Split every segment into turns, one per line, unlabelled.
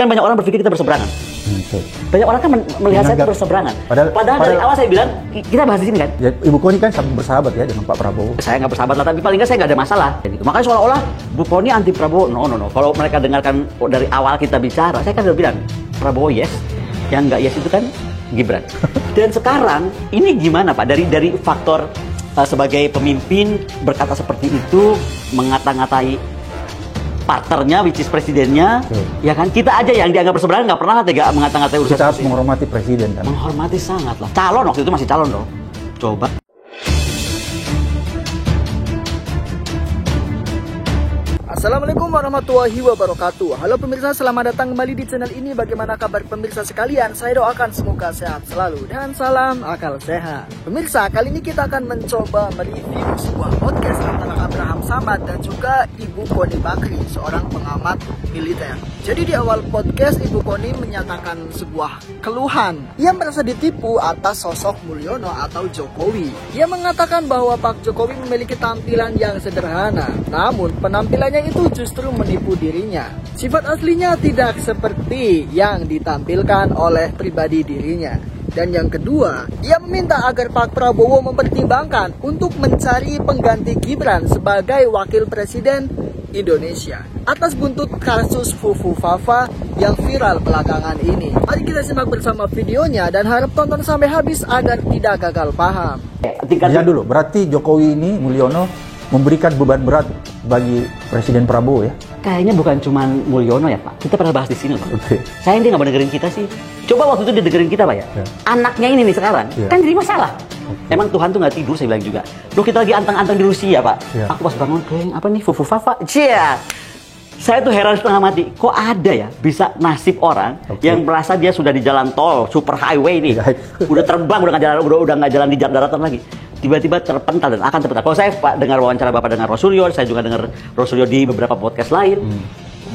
Kan banyak orang berpikir kita berseberangan.
Okay.
Banyak orang kan melihat saya itu berseberangan. Padahal dari awal saya bilang, kita bahas di sini kan.
Ya, Ibu Koni kan sangat bersahabat ya dengan Pak Prabowo.
Saya nggak bersahabat lah, tapi paling nggak saya nggak ada masalah. Gitu. Makanya seolah-olah Bu Koni anti Prabowo. No. Kalau mereka dengarkan dari awal kita bicara, saya kan udah bilang Prabowo yes, yang nggak yes itu kan Gibran. Dan sekarang ini gimana Pak? Dari faktor sebagai pemimpin berkata seperti itu, mengata-ngatai partnernya, which is presidennya, ya kan? Kita aja yang dianggap berseberangan nggak pernah tega mengata-ngatai urusan.
Kita harus menghormati presiden kan?
Menghormati sangat lah. Calon waktu itu masih calon dong. Coba.
Assalamualaikum warahmatullahi wabarakatuh. Halo pemirsa, selamat datang kembali di channel ini. Bagaimana kabar pemirsa sekalian? Saya doakan semoga sehat selalu dan salam akal sehat. Pemirsa, kali ini kita akan mencoba mereview sebuah podcast antara Abraham Samad dan juga Ibu Koni Bakri, seorang pengamat militer. Jadi di awal podcast Ibu Koni menyatakan sebuah keluhan. Ia merasa ditipu atas sosok Mulyono atau Jokowi. Ia mengatakan bahwa Pak Jokowi memiliki tampilan yang sederhana, namun penampilannya itu justru menipu dirinya. Sifat aslinya tidak seperti yang ditampilkan oleh pribadi dirinya. Dan yang kedua, ia meminta agar Pak Prabowo mempertimbangkan untuk mencari pengganti Gibran sebagai wakil presiden Indonesia atas buntut kasus Fufu Fafa yang viral belakangan ini. Mari kita simak bersama videonya dan harap tonton sampai habis agar tidak gagal paham.
Ya dulu, berarti Jokowi ini, Mulyono, memberikan beban berat bagi Presiden Prabowo ya?
Kayaknya bukan cuma Mulyono ya Pak. Kita pernah bahas di sini Pak.
Okay.
Saya dia nggak mau dengerin kita sih. Coba waktu itu dia dengerin kita Pak ya. Anaknya ini nih sekarang kan jadi masalah. Okay. Emang Tuhan tuh nggak tidur, saya bilang juga. Loh, kita lagi anteng-anteng di Rusia Pak. Aku pas bangun kayaknya apa nih Fufu Fafa. Saya tuh heran setengah mati. Kok ada ya bisa nasib orang yang merasa dia sudah di jalan tol super highway nih, udah terbang, udah nggak jalan di daratan lagi, tiba-tiba terpental dan akan terpental. Kalau saya Pak dengar wawancara Bapak dengan Rosulyo, saya juga dengar Rosulyo di beberapa podcast lain.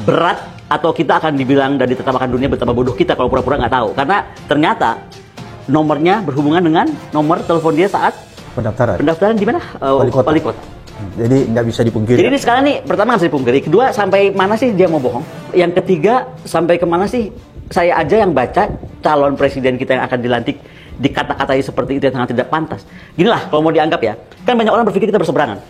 Berat atau kita akan dibilang dan ditertawakan dunia betapa bodoh kita kalau pura-pura nggak tahu. Karena ternyata nomornya berhubungan dengan nomor telepon dia saat pendaftaran di mana? Wali kota.
Jadi nggak bisa dipungkiri.
Jadi ini sekarang nih, pertama nggak bisa dipungkiri. Kedua, sampai mana sih dia mau bohong? Yang ketiga, sampai kemana sih saya aja yang baca calon presiden kita yang akan dilantik dikata-katai seperti itu yang sangat tidak pantas. Ginilah kalau mau dianggap ya, kan banyak orang berpikir kita berseberangan.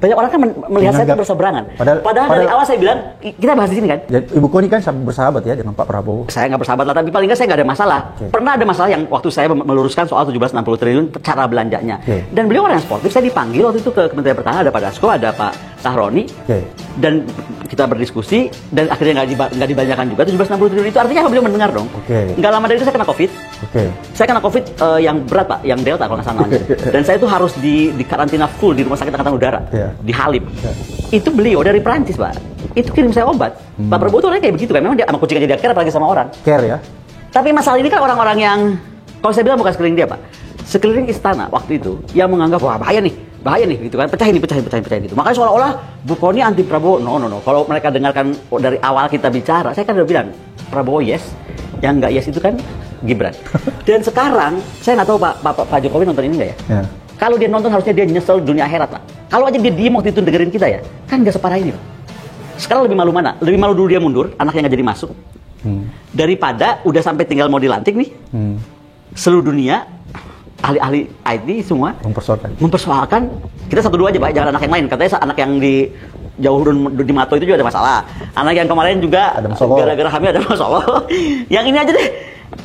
Banyak orang kan melihat saya itu berseberangan. Padahal dari awal saya bilang, kita bahas di sini kan.
Ya, Ibu Koni kan sangat bersahabat ya dengan Pak Prabowo.
Saya nggak bersahabat lah, tapi paling nggak saya nggak ada masalah. Pernah ada masalah yang waktu saya meluruskan soal 1760 triliun cara belanjanya. Dan beliau orang yang sportif, saya dipanggil waktu itu ke Kementerian Pertahanan, ada Pak Dasko, ada Pak Sahroni. Dan kita berdiskusi, dan akhirnya nggak dibanyakan juga 1760 triliun itu. Artinya beliau mendengar dong. Nggak lama dari itu saya kena COVID. Saya kena COVID yang berat Pak, yang Delta kalau nggak salah. Dan saya itu harus di karantina full di Rumah Sakit Angkatan Udara, di Halim. Itu beliau dari Prancis Pak, itu kirim saya obat. Pak Prabowo itu orangnya kayak begitu kan, memang dia sama kucing aja dia care, apalagi sama orang.
Care ya.
Tapi masalah ini kan orang-orang yang, kalau saya bilang bukan sekeliling dia Pak, sekeliling istana waktu itu yang menganggap wah bahaya nih gitu kan, pecahin gitu. Makanya seolah-olah Bu Koni anti Prabowo. No. Kalau mereka dengarkan dari awal kita bicara, saya kan udah bilang Prabowo yes, yang nggak yes itu kan Gibran. Dan sekarang saya nggak tahu Pak Jokowi nonton ini nggak ya? Kalau dia nonton harusnya dia nyesel dunia akhirat Pak. Kalau aja dia diem waktu itu dengerin kita ya, kan nggak separah ini Pak. Sekarang lebih malu mana? Lebih malu dulu dia mundur, anaknya nggak jadi masuk, daripada udah sampai tinggal mau dilantik nih, seluruh dunia ahli-ahli IT semua mempersoalkan kita satu dua aja Pak, jangan anak yang lain. Katanya anak yang di jauh di Mato itu juga ada masalah. Anak yang kemarin juga gara-gara hamil ada masalah. Yang ini aja deh.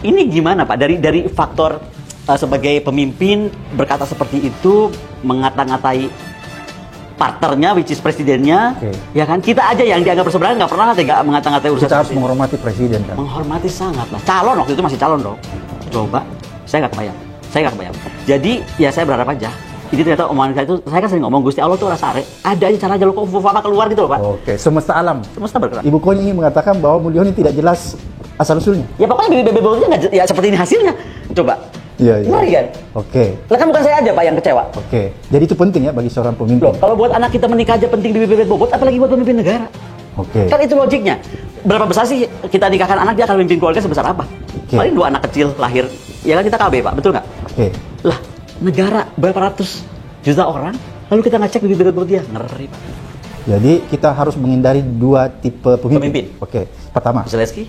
Ini gimana Pak? Dari faktor sebagai pemimpin berkata seperti itu, mengata-ngatai partnernya, which is presidennya, ya kan? Kita aja yang dianggap berseberangan nggak pernah tega mengata-ngatai urusan.
Kita harus menghormati presiden kan?
Menghormati sangat lah. Calon waktu itu masih calon dong. Coba, saya nggak kebayang. Jadi ya saya berharap aja. Ini ternyata omongan saya itu, saya kan sering ngomong Gusti Allah tuh rasa ada aja cara jalur kok Fufu keluar gitu loh Pak.
Semesta alam.
Semesta bergerak.
Ibu Koni ingin mengatakan bahwa Mulyono tidak jelas asal usulnya.
Ya pokoknya BBB nggak ya seperti ini hasilnya. Coba.
Iya.
Ngeri kan? Lah kan bukan saya aja Pak yang kecewa.
Jadi itu penting ya bagi seorang pemimpin.
Loh, kalau buat anak kita menikah aja penting BBB Bobot, apalagi buat pemimpin negara. Kan itu logiknya. Berapa besar sih kita nikahkan anak, dia akan memimpin keluarga sebesar apa? Paling 2 anak kecil lahir. Ya kan kita KB Pak, betul nggak? Lah, negara berapa ratus juta orang, lalu kita ngecek BBB Bobot dia, ngeri Pak.
Jadi kita harus menghindari dua tipe pemimpin. Oke, pertama.
Zelensky,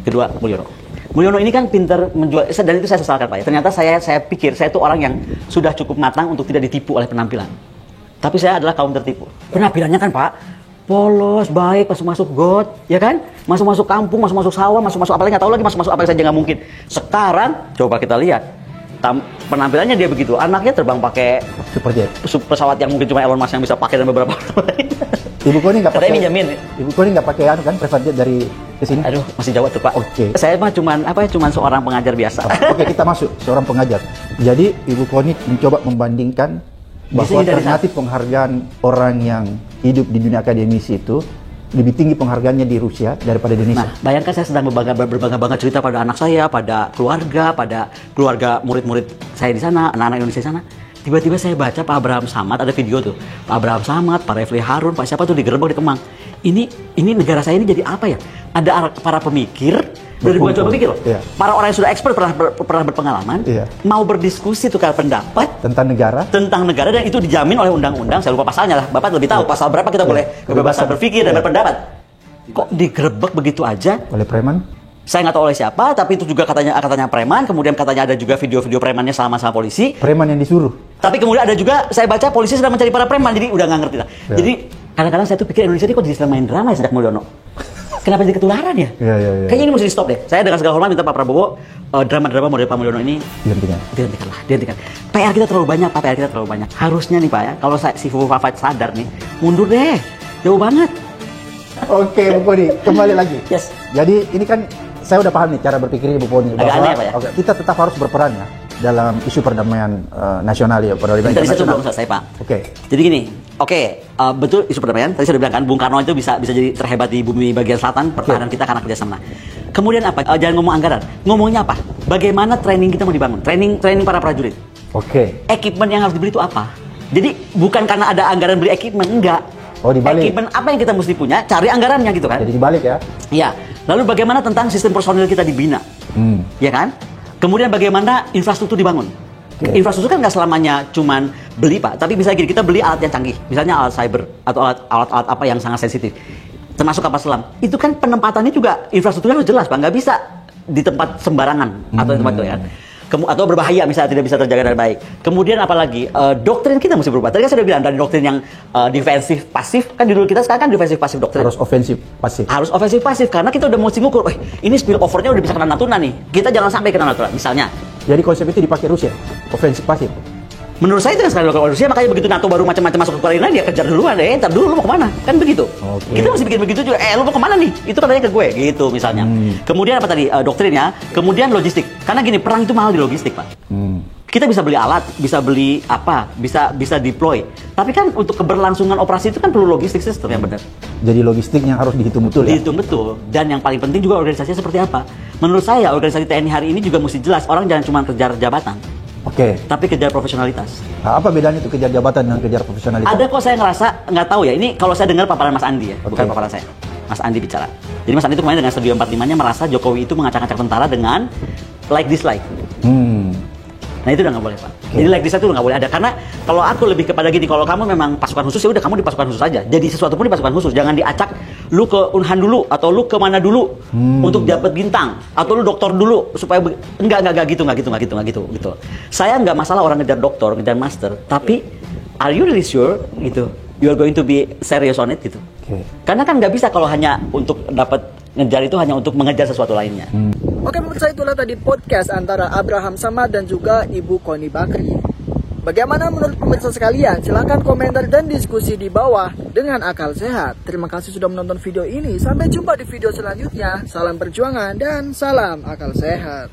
kedua Mulyono. Mulyono ini kan pintar menjual, dan itu saya sesalkan Pak ya. Ternyata saya pikir saya itu orang yang sudah cukup matang untuk tidak ditipu oleh penampilan. Tapi saya adalah kaum tertipu. Penampilannya kan Pak, polos, baik, masuk-masuk got, ya kan? Masuk-masuk kampung, masuk-masuk sawah, masuk-masuk apalagi nggak tahu lagi masuk-masuk apa saja nggak mungkin. Sekarang coba kita lihat. Penampilannya dia begitu, anaknya terbang pakai
Superjet.
pesawat yang mungkin cuma Elon Musk yang bisa pakai dan beberapa orang lain.
Ibu Koni nggak pakai.
Minjamin.
Ibu Koni nggak pakai kan private jet dari ke sini.
Aduh, masih jauh tuh Pak.
Oke.
Saya mah cuman seorang pengajar biasa.
Oke, kita masuk seorang pengajar. Jadi Ibu Koni mencoba membandingkan bahwa alternatif penghargaan orang yang hidup di dunia akademisi itu lebih tinggi penghargaannya di Rusia daripada di Indonesia.
Nah, bayangkan saya sedang berbangga-bangga cerita pada anak saya, pada keluarga murid-murid saya di sana, anak-anak Indonesia di sana. Tiba-tiba saya baca Pak Abraham Samad, ada video tuh. Pak Abraham Samad, Pak Refli Harun, Pak siapa tuh digerebek di Kemang. Ini negara saya ini jadi apa ya? Ada para pemikir, dari bukan cuma pemikir loh.
Iya.
Para orang yang sudah expert pernah berpengalaman,
Iya.
mau berdiskusi tukar pendapat
Tentang negara.
dan itu dijamin oleh undang-undang. Saya lupa pasalnya lah. Bapak lebih tahu pasal berapa kita boleh kebebasan berpikir dan berpendapat. Kok digerebek begitu aja?
Oleh preman?
Saya nggak tahu oleh siapa, tapi itu juga katanya preman. Kemudian katanya ada juga video-video premannya sama polisi.
Preman yang disuruh.
Tapi kemudian ada juga, saya baca polisi sedang mencari para preman, jadi udah nggak ngerti lah.
Ya.
Jadi kadang-kadang saya tuh pikir Indonesia ini kok jadi main drama ya sejak Mulyono. Kenapa jadi ketularan ya?
Iya.
Kayaknya ini mesti di stop deh. Saya dengan segala hormat minta Pak Prabowo, drama-drama model Pak Mulyono ini dihentikan. PR kita terlalu banyak, Pak. PR kita terlalu banyak. Harusnya nih Pak ya, kalau si Fufu Fafat sadar nih, mundur deh. Jauh banget.
Oke, Bu Koni, kembali lagi.
Yes.
Jadi ini kan saya udah paham nih cara berpikirnya Bu Koni.
Agak aneh, Pak ya?
Oke, kita tetap harus berperan ya dalam isu perdamaian nasional ya, perdamaian
Dari situ
internasional.
belum selesai Pak.
Oke.
Jadi gini, betul isu perdamaian. Tadi saya udah bilang kan, Bung Karno itu bisa jadi terhebat di bumi bagian selatan, pertahanan kita karena kerjasama. Kemudian apa? Jangan ngomong anggaran. Ngomongnya apa? Bagaimana training kita mau dibangun? Training para prajurit.
Oke.
Equipment yang harus dibeli itu apa? Jadi bukan karena ada anggaran beli equipment, enggak.
Oh, dibalik.
Equipment apa yang kita mesti punya? Cari anggarannya gitu kan?
Jadi dibalik ya.
Iya. Lalu bagaimana tentang sistem personil kita dibina? Ya kan? Kemudian bagaimana infrastruktur dibangun?
Oke.
Infrastruktur kan nggak selamanya cuman beli Pak, tapi bisa gini, kita beli alat yang canggih, misalnya alat cyber atau alat-alat apa yang sangat sensitif, termasuk kapal selam. Itu kan penempatannya juga infrastrukturnya harus jelas Pak, nggak bisa di tempat sembarangan atau di tempat itu ya. Atau berbahaya misalnya tidak bisa terjaga dengan baik. Kemudian apalagi doktrin kita mesti berubah. Tadi kan saya sudah bilang dari doktrin yang defensif pasif, kan dulu kita sekarang kan defensif pasif doktrin.
Harus ofensif pasif.
Harus ofensif pasif karena kita udah mesti ngukur, ini spill overnya udah bisa kena Natuna nih. Kita jangan sampai kena Natuna misalnya.
Jadi konsep itu dipakai Rusia, ofensif pasif.
Menurut saya itu yang sekali dilakukan oleh Rusia, makanya begitu NATO baru macam-macam masuk ke Ukraina, dia kejar duluan, ntar dulu lu mau kemana? Kan begitu.
Oke.
Kita mesti bikin begitu juga, lu mau kemana nih? Itu katanya ke gue, gitu misalnya. Kemudian apa tadi, doktrinnya, kemudian logistik. Karena gini, perang itu mahal di logistik, Pak. Kita bisa beli alat, bisa beli apa, bisa deploy. Tapi kan untuk keberlangsungan operasi itu kan perlu logistik sistem yang benar.
Jadi logistiknya harus dihitung betul ya?
Dihitung betul. Dan yang paling penting juga organisasinya seperti apa. Menurut saya, organisasi TNI hari ini juga mesti jelas, orang jangan cuma kejar jabatan.
Oke.
Tapi kejar profesionalitas.
Nah, apa bedanya itu kejar jabatan dengan kejar profesionalitas?
Ada kok saya ngerasa, nggak tahu ya, ini kalau saya dengar paparan Mas Andi ya, bukan paparan saya. Mas Andi bicara. Jadi Mas Andi itu kemarin dengan Studio 45-nya merasa Jokowi itu mengacak-acak tentara dengan like dislike. Nah itu udah nggak boleh Pak. Jadi like dislike itu udah nggak boleh ada. Karena kalau aku lebih kepada gini, kalau kamu memang pasukan khusus ya udah kamu di pasukan khusus aja. Jadi sesuatu pun di pasukan khusus. Jangan diacak lu ke Unhan dulu atau lu ke mana dulu untuk dapat bintang atau lu dokter dulu supaya enggak gitu. Saya nggak masalah orang ngejar dokter, ngejar master, tapi are you really sure gitu? You are going to be serious on it gitu. Karena kan nggak bisa kalau hanya untuk dapat ngejar itu hanya untuk mengejar sesuatu lainnya.
Oke pemirsa, itulah tadi podcast antara Abraham Samad dan juga Ibu Koni Bakri. Bagaimana menurut pemirsa sekalian? Silahkan komentar dan diskusi di bawah dengan akal sehat. Terima kasih sudah menonton video ini. Sampai jumpa di video selanjutnya. Salam perjuangan dan salam akal sehat.